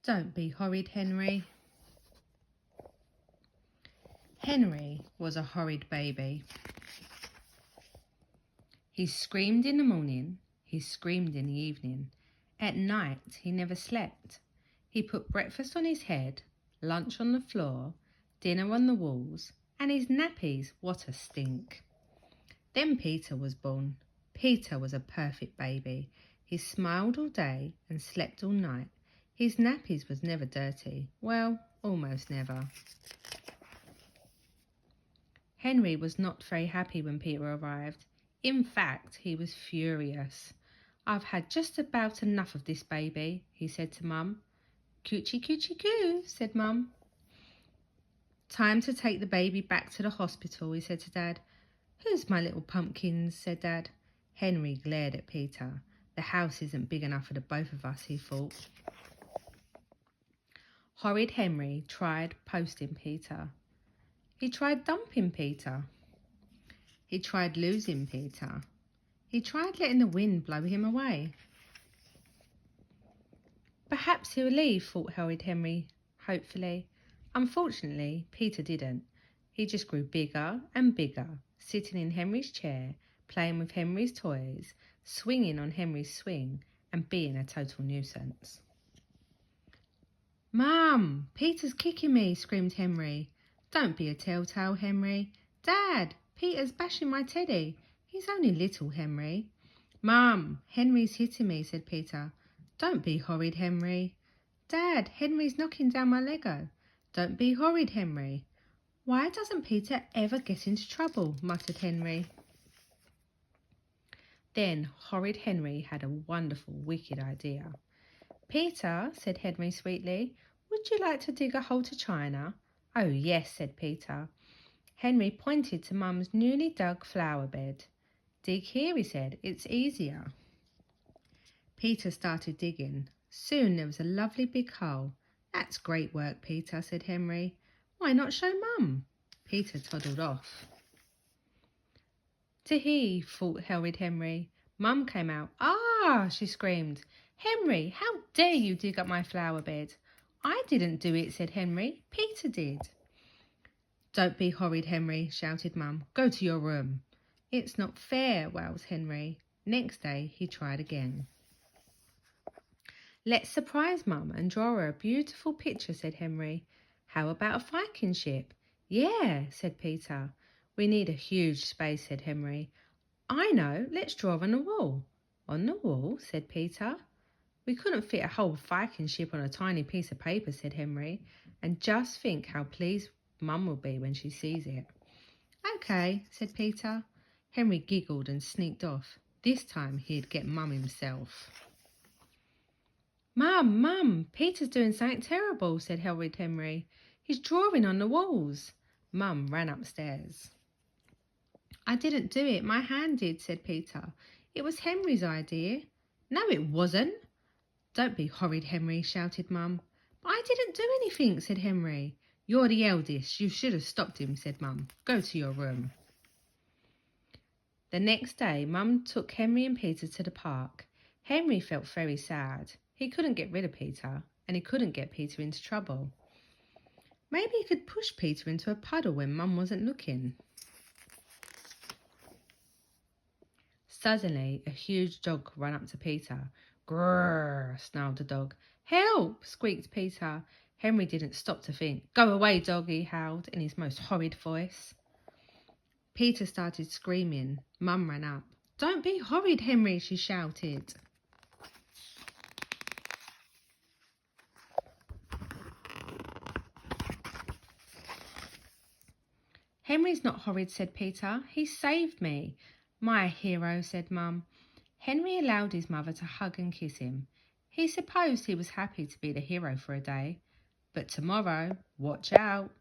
Don't be horrid, Henry. Henry was a horrid baby. He screamed in the morning, he screamed in the evening. At night he never slept. He put breakfast on his head, lunch on the floor, dinner on the walls, and his nappies, what a stink. Then Peter was born. Peter was a perfect baby. He smiled all day and slept all night. His nappies was never dirty. Well, almost never. Henry was not very happy when Peter arrived. In fact, he was furious. "I've had just about enough of this baby," he said to Mum. "Coochie coochie coo," said Mum. "Time to take the baby back to the hospital," he said to Dad. "Who's my little pumpkins?" said Dad. Henry glared at Peter. The house isn't big enough for the both of us, he thought. Horrid Henry tried posting Peter. He tried dumping Peter. He tried losing Peter. He tried letting the wind blow him away. Perhaps he'll leave, thought Horrid Henry, hopefully. Unfortunately, Peter didn't. He just grew bigger and bigger, sitting in Henry's chair, playing with Henry's toys, swinging on Henry's swing, and being a total nuisance. "Mum, Peter's kicking me," screamed Henry. "Don't be a telltale, Henry." "Dad, Peter's bashing my teddy. He's only little, Henry." "Mum, Henry's hitting me," said Peter. "Don't be horrid, Henry." "Dad, Henry's knocking down my Lego." "Don't be horrid, Henry." "Why doesn't Peter ever get into trouble?" muttered Henry. Then Horrid Henry had a wonderful, wicked idea. "Peter," said Henry sweetly, "would you like to dig a hole to China?" "Oh, yes," said Peter. Henry pointed to Mum's newly dug flower bed. "Dig here," he said. "It's easier." Peter started digging. Soon there was a lovely big hole. "That's great work, Peter," said Henry. "Why not show Mum?" Peter toddled off. "Tee-hee," thought Horrid Henry. Mum came out. "Ah!" she screamed. "Henry, how dare you dig up my flower bed?" "I didn't do it," said Henry. "Peter did." "Don't be horrid, Henry," shouted Mum. "Go to your room." "It's not fair," wailed Henry. Next day he tried again. "Let's surprise Mum and draw her a beautiful picture," said Henry. "How about a Viking ship?" "Yeah," said Peter. "We need a huge space," said Henry. "I know, let's draw on the wall." "On the wall?" said Peter. "We couldn't fit a whole Viking ship on a tiny piece of paper," said Henry. "And just think how pleased Mum will be when she sees it." "Okay," said Peter. Henry giggled and sneaked off. This time he'd get Mum himself. Mum, Peter's doing something terrible," said Horrid Henry. "He's drawing on the walls." Mum ran upstairs. "I didn't do it, my hand did," said Peter. "It was Henry's idea." "No, it wasn't." "Don't be horrid, Henry," shouted Mum. "But I didn't do anything," said Henry. "You're the eldest. You should have stopped him," said Mum. "Go to your room." The next day, Mum took Henry and Peter to the park. Henry felt very sad. He couldn't get rid of Peter, and he couldn't get Peter into trouble. Maybe he could push Peter into a puddle when Mum wasn't looking. Suddenly, a huge dog ran up to Peter. "Grrr!" snarled the dog. "Help!" squeaked Peter. Henry didn't stop to think. "Go away, dog," he howled in his most horrid voice. Peter started screaming. Mum ran up. "Don't be horrid, Henry," she shouted. "Henry's not horrid," said Peter. "He saved me." "My hero," said Mum. Henry allowed his mother to hug and kiss him. He supposed he was happy to be the hero for a day. But tomorrow, watch out.